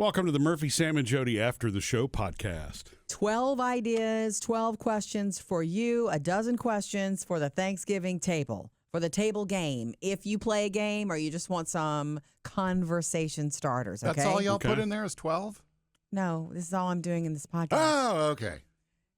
Welcome to the Murphy, Sam, and Jodi After the Show podcast. 12 ideas, 12 questions for you, a dozen questions for the Thanksgiving table, for the table game. If you play a game or you just want some conversation starters, okay? That's all y'all put in there is 12? No, this is all I'm doing in this podcast. Oh, okay.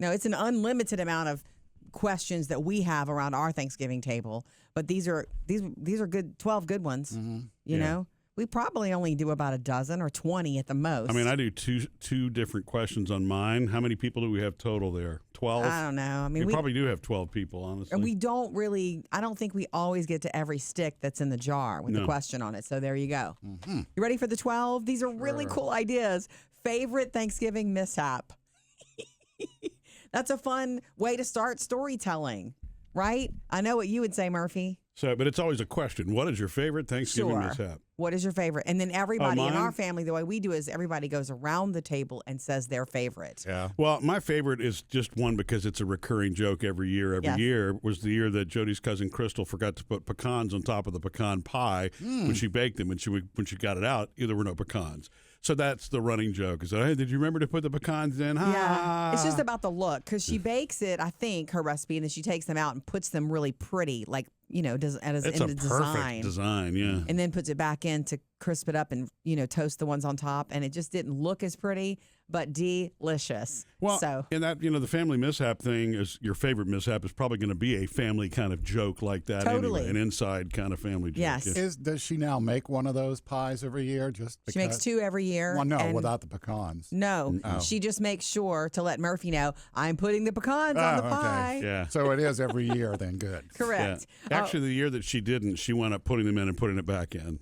No, it's an unlimited amount of questions that we have around our Thanksgiving table, but these are good, 12 good ones, you know? We probably only do about a dozen or 20 at the most. I mean, I do two different questions on mine. How many people do we have total there? 12? I don't know. I mean, we probably do have 12 people, honestly. And we don't really, I don't think we always get to every stick that's in the jar with the question on it. So there you go. Mm-hmm. You ready for the 12? These are really cool ideas. Favorite Thanksgiving mishap. That's a fun way to start storytelling, right? I know what you would say, Murphy. So, but it's always a question. What is your favorite Thanksgiving mishap? What is your favorite? And then everybody in our family, the way we do is everybody goes around the table and says their favorite. Yeah. Well, my favorite is just one because it's a recurring joke every year. Every year was the year that Jodi's cousin Crystal forgot to put pecans on top of the pecan pie when she baked them. When she got it out, there were no pecans. So that's the running joke. Is that, hey, did you remember to put the pecans in? Yeah. It's just about the look because she bakes it, I think, her recipe, and then she takes them out and puts them really pretty, like, you know, it's in the perfect design, yeah. And then puts it back in to crisp it up and, you know, toast the ones on top. And it just didn't look as pretty, but delicious. Well, and that, you know, the family mishap thing is your favorite mishap is probably going to be a family kind of joke like that. Totally. Anyway, an inside kind of family joke. Yes. Yeah. Does she now make one of those pies every year? Just because? She makes 2 every year. Well, no, without the pecans. No, she just makes sure to let Murphy know, I'm putting the pecans on the pie. Okay. Yeah. So it is every year then, good. Correct. Yeah. Actually, the year that she didn't, she wound up putting them in and putting it back in.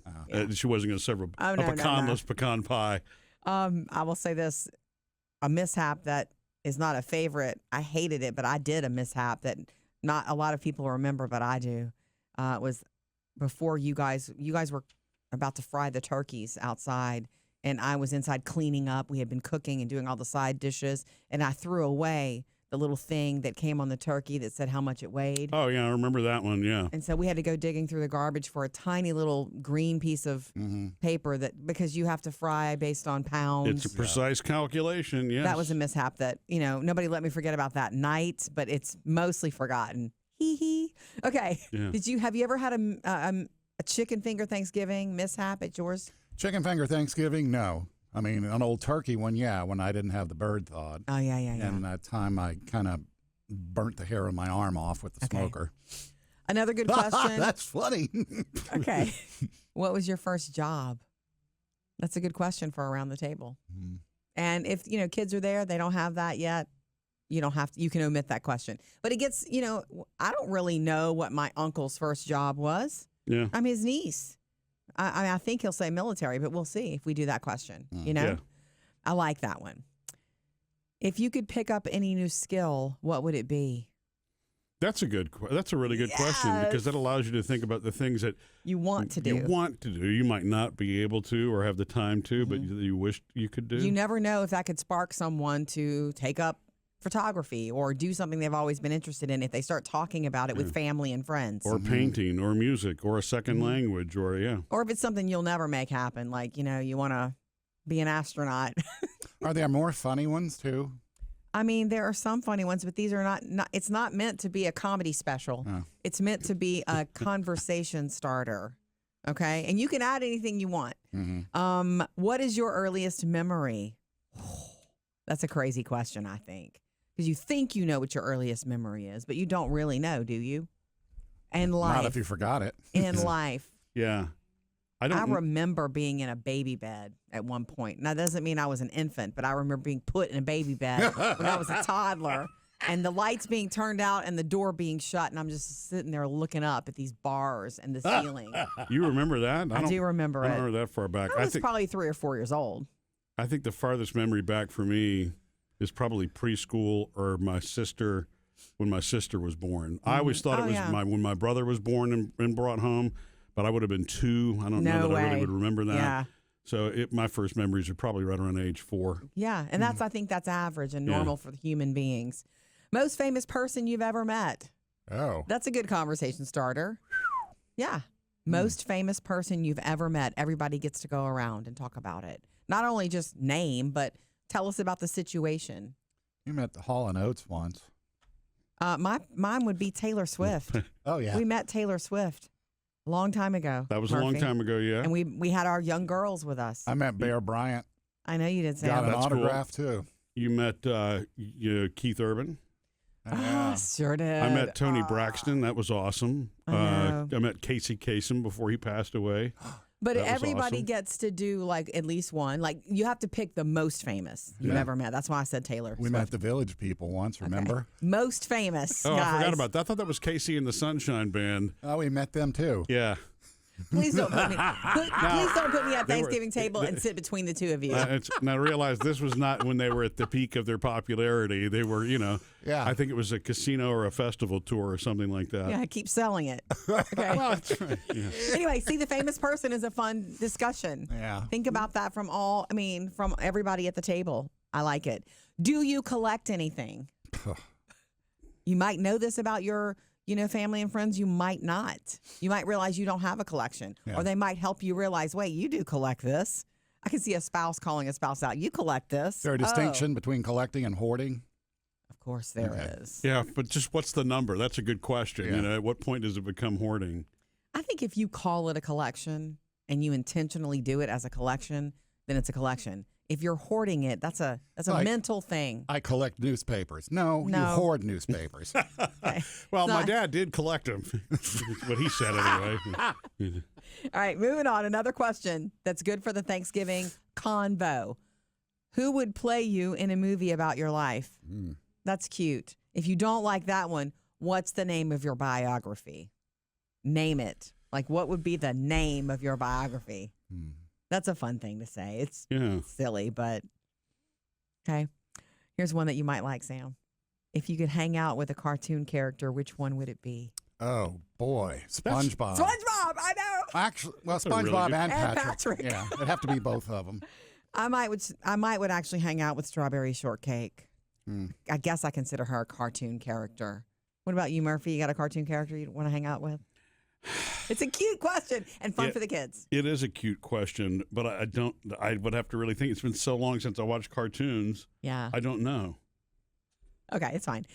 She wasn't going to serve a pecanless pecan pie. I will say this, a mishap that is not a favorite. I hated it, but I did a mishap that not a lot of people remember, but I do. It was before you guys were about to fry the turkeys outside, and I was inside cleaning up. We had been cooking and doing all the side dishes, and I threw away the little thing that came on the turkey that said how much it weighed. Oh, yeah, I remember that one, yeah. And so we had to go digging through the garbage for a tiny little green piece of paper that, because you have to fry based on pounds. It's a precise calculation, yes. That was a mishap that, you know, nobody let me forget about that night, but it's mostly forgotten. Hee hee. Okay. Yeah. Have you ever had a chicken finger Thanksgiving mishap at yours? Chicken finger Thanksgiving? No. I mean, an old turkey one, yeah, when I didn't have the bird thawed. Oh, yeah. And that time I kind of burnt the hair on my arm off with the smoker. Another good question. That's funny. Okay. What was your first job? That's a good question for around the table. Mm-hmm. And if, you know, kids are there, they don't have that yet, you can omit that question. But it gets, you know, I don't really know what my uncle's first job was. Yeah. I'm his niece. I mean, I think he'll say military, but we'll see if we do that question, you know? Yeah. I like that one. If you could pick up any new skill, what would it be? That's a really good question, because that allows you to think about the things that you want to do. You might not be able to or have the time to, but you wish you could do. You never know if that could spark someone to take up photography or do something they've always been interested in if they start talking about it with family and friends. Or painting or music or a second language or if it's something you'll never make happen, like, you know, you want to be an astronaut. Are there more funny ones too? I mean, there are some funny ones, but these are not it's not meant to be a comedy special. Oh. It's meant to be a conversation starter. Okay? And you can add anything you want. Mm-hmm. What is your earliest memory? That's a crazy question, I think. Because you think you know what your earliest memory is, but you don't really know, do you? In life. Not if you forgot it. In life. Yeah. I remember being in a baby bed at one point. Now, that doesn't mean I was an infant, but I remember being put in a baby bed when I was a toddler, and the lights being turned out and the door being shut, and I'm just sitting there looking up at these bars and the ceiling. You remember that? I do remember it. I don't remember that far back. I was probably 3 or 4 years old. I think the farthest memory back for me is probably preschool or when my sister was born. I always thought it was when my brother was born and brought home, but I would have been 2. I don't know that I really would remember that. Yeah. So my first memories are probably right around age 4. Yeah, and I think that's average and normal for human beings. Most famous person you've ever met? Oh. That's a good conversation starter. Yeah. Most famous person you've ever met. Everybody gets to go around and talk about it. Not only just name, but tell us about the situation. You met the Hall & Oates once. Mine would be Taylor Swift. Oh, yeah. We met Taylor Swift a long time ago. That was a long time ago, yeah. And we had our young girls with us. I met Bear Bryant. I know you did, Sam. Got an That's autograph, too. You met Keith Urban. Oh, sure did. I met Tony Braxton. That was awesome. I met Casey Kasem before he passed away. But That was everybody awesome. gets to do like at least one. Like you have to pick the most famous you've ever met. That's why I said Taylor We Swift. met the Village People once, remember? Most famous. Oh, guys. I forgot about that. I thought that was Casey and the Sunshine Band. Oh, we met them, too. Yeah. Please don't put me. Please don't put me at Thanksgiving table and sit between the two of you. Now, realize this was not when they were at the peak of their popularity. They were, Yeah. I think it was a casino or a festival tour or something like that. Yeah, keep selling it. Okay. Well, that's right. Yeah. Anyway, see, the famous person is a fun discussion. Yeah. Think about that from everybody at the table. I like it. Do you collect anything? You might know this about your, family and friends. You might not. You might realize you don't have a collection, or they might help you realize, wait, you do collect this. I can see a spouse calling a spouse out. You collect this. Is there a distinction between collecting and hoarding? Of course there is. Yeah, but just what's the number? That's a good question. Yeah. At what point does it become hoarding? I think if you call it a collection and you intentionally do it as a collection, then it's a collection. If you're hoarding it, that's a Like, mental thing. I collect newspapers. No, you hoard newspapers. Okay. Well, my not- dad did collect them. What he said anyway. All right, moving on. Another question that's good for the Thanksgiving convo. Who would play you in a movie about your life? That's cute. If you don't like that one, what's the name of your biography? Name it. Like, what would be the name of your biography? That's a fun thing to say. It's silly, but okay. Here's one that you might like, Sam. If you could hang out with a cartoon character, which one would it be? Oh, boy. SpongeBob. SpongeBob, I know. Actually, well, a really SpongeBob good- and And Patrick. Patrick. Yeah, it'd have to be both of them. I might would actually hang out with Strawberry Shortcake. I guess I consider her a cartoon character. What about you, Murphy? You got a cartoon character you want to hang out with? It's a cute question and fun for the kids. It is a cute question, but I would have to really think. It's been so long since I watched cartoons. Yeah. I don't know. Okay, it's fine.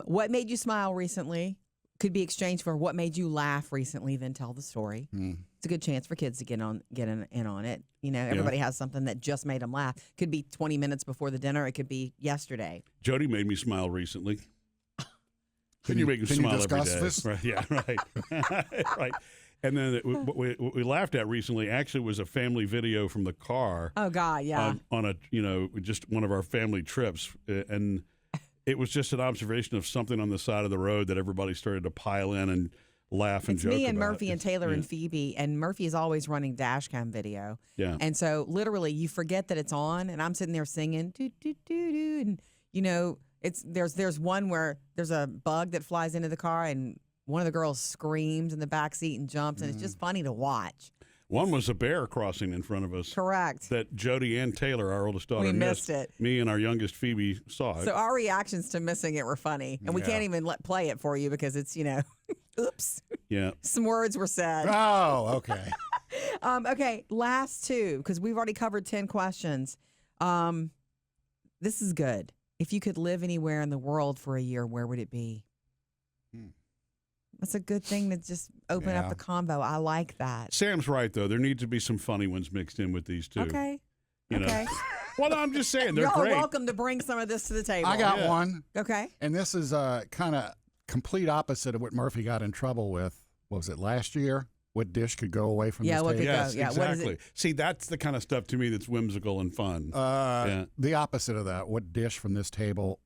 What made you smile recently? Could be exchanged for what made you laugh recently, then tell the story. It's a good chance for kids to get in on it. Everybody has something that just made them laugh. Could be 20 minutes before the dinner. It could be yesterday. Jody made me smile recently. Can you make him smile every discuss day? this? Right, yeah, right. Right. And then what we laughed at recently actually was a family video from the car. Oh God, yeah. On a just one of our family trips, and it was just an observation of something on the side of the road that everybody started to pile in and laugh and It's joke me and about. Murphy and Taylor and Phoebe, and Murphy is always running dash cam video. Yeah. And so literally you forget that it's on, and I'm sitting there singing, doo, doo, doo, doo, and there's one where there's a bug that flies into the car, and one of the girls screams in the back seat and jumps, and it's just funny to watch. One was a bear crossing in front of us. Correct. That Jody and Taylor, our oldest daughter, We missed it. Me and our youngest Phoebe saw it. So our reactions to missing it were funny, and we can't even play it for you because it's oops, Yeah. some words were said. Oh, okay. Okay, last two, because we've already covered 10 questions. This is good. If you could live anywhere in the world for a year, where would it be? That's a good thing to just open up the convo. I like that. Sam's right, though. There needs to be some funny ones mixed in with these two. Okay. You know. Okay. Well, I'm just saying, they're Y'all are great. welcome to bring some of this to the table. I got one, Okay. and this is kind of complete opposite of what Murphy got in trouble with. What was it, last year? What dish could go away from this what table? could Yes, go. Yeah, what is exactly. it? See, that's the kind of stuff to me that's whimsical and fun. The opposite of that. What dish from this table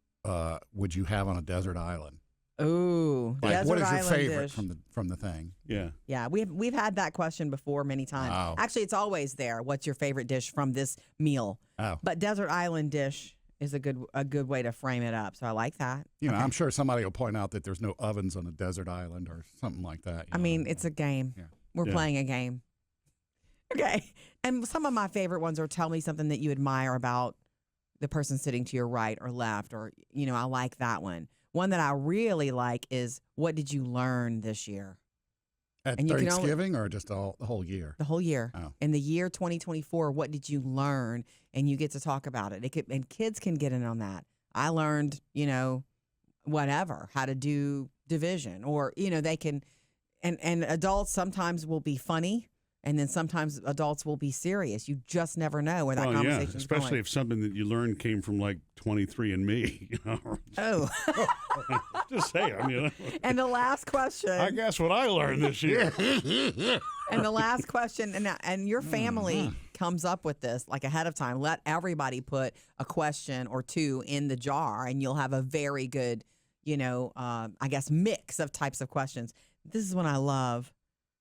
would you have on a desert island? Ooh, Like, desert what is your island favorite dish. from the thing? Yeah. Yeah, we've had that question before many times. Oh. Actually, it's always there. What's your favorite dish from this meal? Oh. But desert island dish is a good way to frame it up. So I like that. You know, I'm sure somebody will point out that there's no ovens on a desert island or something like that. I mean, it's a game. Yeah. We're Yeah. playing a game. Okay. And some of my favorite ones are tell me something that you admire about the person sitting to your right or left, or, I like that one. One that I really like is what did you learn this year? At and you can Thanksgiving or just the whole year? The whole year. Oh. In the year 2024, what did you learn? And you get to talk about it. And kids can get in on that. I learned, whatever, how to do division, or, they can, and adults sometimes will be funny. And then sometimes adults will be serious. You just never know where that conversation is especially going. if something that you learned came from like 23andMe. Oh. Just saying. And the last question. I guess what I learned this year. And the last question, and your family comes up with this like ahead of time. Let everybody put a question or two in the jar, and you'll have a very good, mix of types of questions. This is what I love.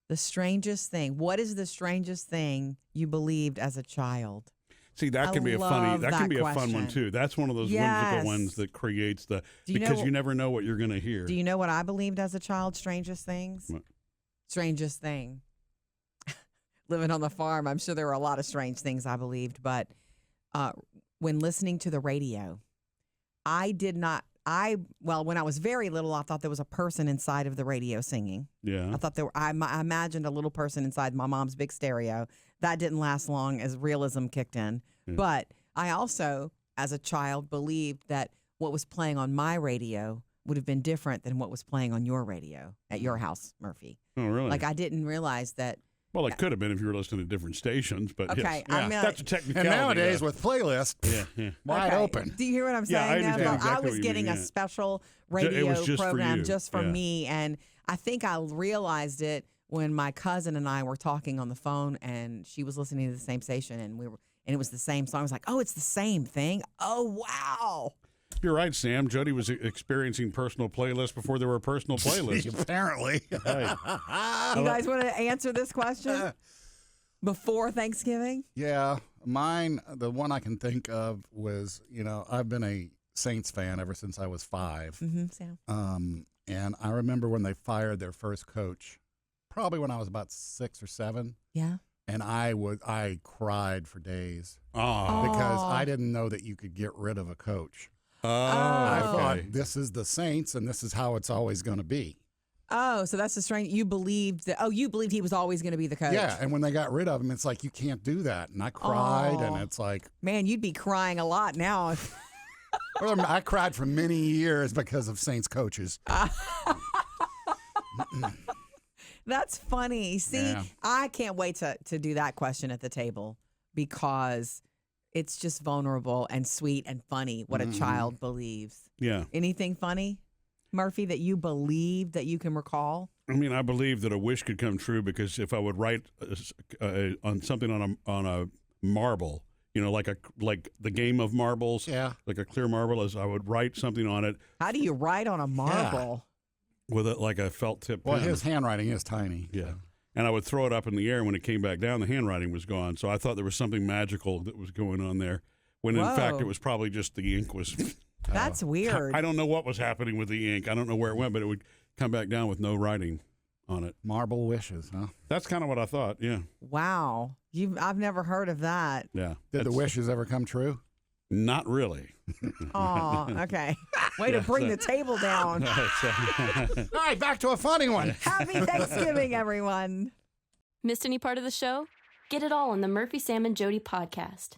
The strangest thing. What is the strangest thing you believed as a child? See, that can be a fun one too. That's one of those whimsical ones that creates because you never know what you're going to hear. Do you know what I believed as a child? Strangest things? What? Strangest thing. Living on the farm, I'm sure there were a lot of strange things I believed, but when listening to the radio, when I was very little, I thought there was a person inside of the radio singing. Yeah. I thought I imagined a little person inside my mom's big stereo. That didn't last long as realism kicked in. Yeah. But I also, as a child, believed that what was playing on my radio would have been different than what was playing on your radio at your house, Murphy. Oh, really? Like, I didn't realize that. Well, it could have been if you were listening to different stations, but okay, yes. That's a technicality. And nowadays with playlists, wide open. Do you hear what I'm saying? Yeah, I understand exactly I was getting a special radio program just for me, and I think I realized it when my cousin and I were talking on the phone, and she was listening to the same station, and it was the same song. I was like, oh, it's the same thing. Oh, wow. You're right, Sam. Jody was experiencing personal playlists before there were personal playlists. Apparently. Right. You guys want to answer this question before Thanksgiving? Yeah. Mine, the one I can think of was, I've been a Saints fan ever since I was 5. Mm-hmm, Sam. And I remember when they fired their first coach, probably when I was about 6 or 7. Yeah. And I cried for days. Oh. Because I didn't know that you could get rid of a coach. I thought this is the Saints and this is how it's always going to be. Oh, so that's the strange. You believed that. Oh, you believed he was always going to be the coach. Yeah, and when they got rid of him, it's like you can't do that. And I cried, and it's like, man, you'd be crying a lot now. Well, I cried for many years because of Saints coaches. That's funny. See, I can't wait to do that question at the table because it's just vulnerable and sweet and funny what a child believes. Yeah. Anything funny, Murphy, that you believe that you can recall? I mean, I believe that a wish could come true because if I would write on something on a marble, like the game of marbles, like a clear marble, as I would write something on it. How do you write on a marble? With it like a felt tip pen. Well, his handwriting is tiny. Yeah. And I would throw it up in the air. When it came back down, the handwriting was gone. So I thought there was something magical that was going on there, when in fact it was probably just the ink was. That's weird. I don't know what was happening with the ink. I don't know where it went, but it would come back down with no writing on it. Marble wishes, huh? That's kind of what I thought. Yeah. Wow. I've never heard of that. Yeah. Did the wishes ever come true? Not really. Oh, okay. Way to bring the table down. All right, back to a funny one. Happy Thanksgiving, everyone. Missed any part of the show? Get it all on the Murphy, Sam, and Jodi podcast.